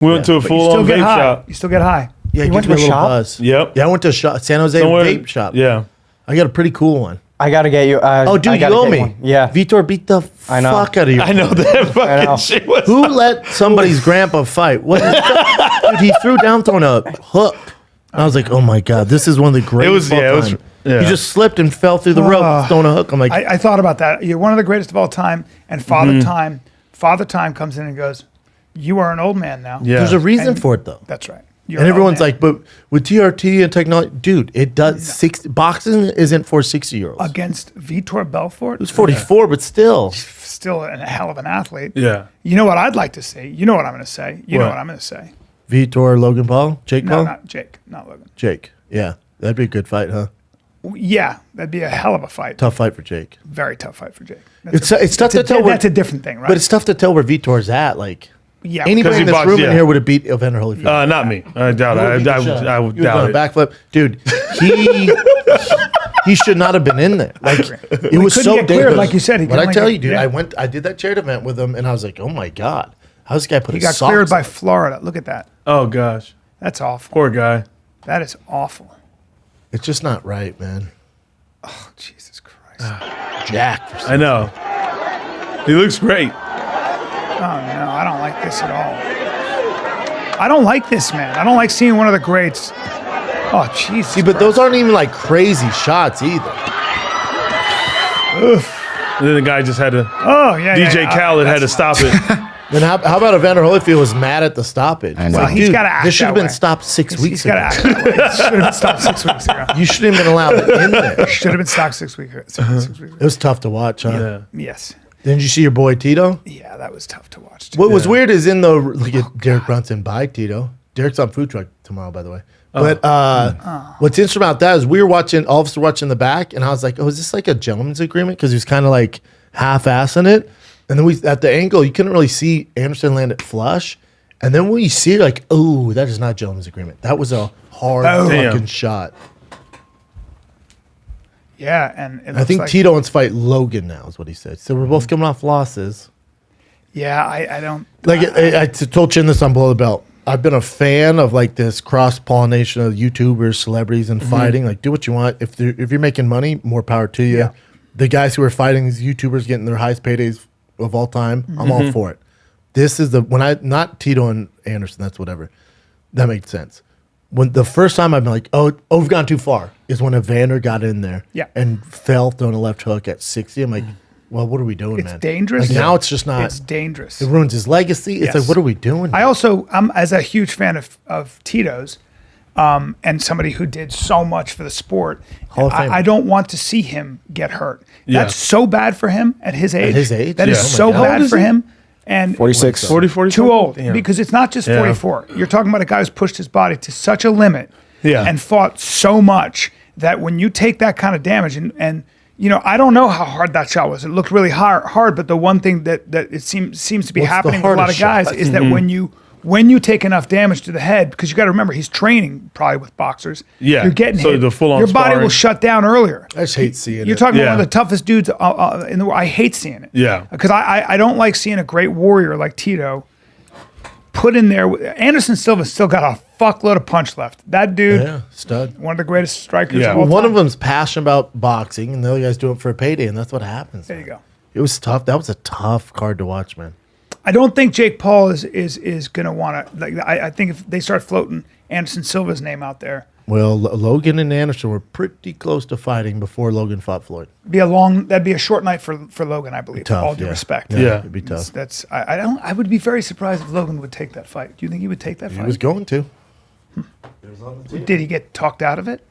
We went to a full-on vape shop. You still get high. Yeah, You went to a shop? buzz. Yep. Yeah, I went to a shop, San Jose vape shop. Yeah. I got a pretty cool one. I gotta get you. Oh, dude, you owe me. Yeah. Vitor beat the I know. fuck out of you. I know that fucking shit was. Who let somebody's grandpa fight? What? Dude, he threw down throwing a hook. I was like, oh my god, this is one of the greatest. He just slipped and fell through the rope, throwing a hook. I'm like, I thought about that. You're one of the greatest of all time, and Father Time comes in and goes, "You are an old man now." Yeah. there's a reason for it though. That's right. And everyone's like, but with TRT and technology, dude, it does. Boxing isn't for 60-year-olds. Against Vitor Belfort, He was 44, but still. still a hell of an athlete. Yeah. You know what I'd like to see? You know what I'm going to say? You know what I'm going to say? Vitor, Logan Paul, Jake No, Paul, not Jake, not Logan. Jake. Yeah, that'd be a good fight, huh? Yeah, that'd be a hell of a fight. Tough fight for Jake. Very tough fight for Jake. It's tough to tell. That's a different thing, right? But it's tough to tell where Vitor's at. Like, yeah, anybody in this boxed, room in here would have beat Evander Holyfield. Not me. I doubt it. I would You doubt done it. a backflip, dude. He should not have been in there. Like, it was couldn't so get cleared, dangerous. like you said, he But couldn't I tell get- you, dude, yeah. I did that charity event with him, and I was like, oh my god, how's this guy put he his got socks cleared by on? Florida. Look at that. Oh gosh, That's awful. poor guy. That is awful. It's just not right, man. Oh, Jesus Christ. Jack. I know. He looks great. Oh, no, I don't like this at all. I don't like this, man. I don't like seeing one of the greats. Oh, Jesus. See, but those aren't even like crazy shots either. And then the guy just had to. Oh, yeah. DJ yeah, Khaled had to that's stop it. Then how about Evander Holyfield was mad at the stoppage? I know. Well, he's Dude, gotta act this should have that been way. stopped 6 He's weeks got ago. to act that way. It should have been stopped 6 weeks ago. You shouldn't have been allowed in there. Should have been stopped 6 weeks ago. 6 weeks ago. It was tough to watch, huh? Yeah. Yes. Didn't you see your boy Tito? Yeah, that was tough to watch. What was weird is in the look at Derek Brunson by Tito. Derek's on food truck tomorrow, by the way. But what's interesting about that is we were watching, all of us were watching the back, and I was like, oh, is this like a gentleman's agreement? Because he was kind of like half-assing it. And then we at the angle, you couldn't really see Anderson land it flush. And then when you see it, like, oh, that is not a gentleman's agreement. That was a hard fucking shot. Yeah, and it I think like, Tito wants to fight Logan now, is what he said. So we're both coming off losses. Yeah, I don't. Like I told Chin this on Below the Belt. I've been a fan of like this cross pollination of YouTubers, celebrities, and fighting. Like, do what you want. If you're making money, more power to you. Yeah. The guys who are fighting these YouTubers getting their highest paydays of all time, I'm all for it. This is not Tito and Anderson. That's whatever. That makes sense. When the first time I've been like, oh, we've gone too far, is when Evander got in there, and fell throwing a left hook at 60. I'm like, well, what are we doing, man? It's dangerous. Like, now it's just not. It's dangerous. It ruins his legacy. It's Yes. like, what are we doing? I'm as a huge fan of Tito's, and somebody who did so much for the sport. Hall of Famer. I don't want to see him get hurt. Yeah. That's so bad for him at his age. his age? That is Yeah. Oh my so God. How old bad is for he? him. And 46. 40, 40. too old Damn. because it's not just 44. You're talking about a guy who's pushed his body to such a limit Yeah. and fought so much that when you take that kind of damage and you know, I don't know how hard that shot was. It looked really hard, but the one thing that it seems to be What's the happening with a lot of hardest guys shot? is that when you take enough damage to the head, because you got to remember he's training probably with boxers. Yeah. You're getting So hit. the full-on your body will sparring. shut down earlier. I just hate seeing You're it. talking about Yeah. one of the toughest dudes in the world. I hate seeing it. Yeah. Because I don't like seeing a great warrior like Tito put in there. Anderson Silva still got a fuckload of punch left. That dude, Yeah, stud. one of the greatest strikers Yeah. of all One time. of them's passionate about boxing, and the other guy's doing it for a payday, and that's what happens. There you go. It was tough. That was a tough card to watch, man. I don't think Jake Paul is going to want to. Like, I think if they start floating Anderson Silva's name out there, Well, Logan and Anderson were pretty close to fighting before Logan fought Floyd. that'd be a short night for Logan, I believe. Tough, all due yeah. respect. Yeah. It'd be tough. I would be very surprised if Logan would take that fight. Do you think he would take that He fight? was going to. Did he get talked out of it?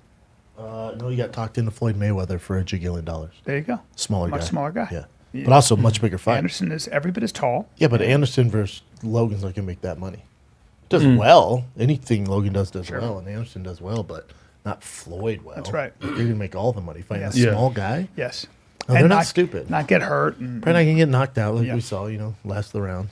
No, he got talked into Floyd Mayweather for $1 jillion. There you go. Smaller Much guy. smaller guy. Yeah. But also much bigger fight. Anderson is every bit as tall. Yeah, but Anderson versus Logan's not going to make that money. Does well. Anything Logan does well, and Anderson does well, but not Floyd well. That's right. You're going to make all the money fighting Yes. a Yeah. small guy. Yes. No, they're not stupid. Not get hurt. And, Probably not going to get knocked out like Yeah. we saw, last of the rounds.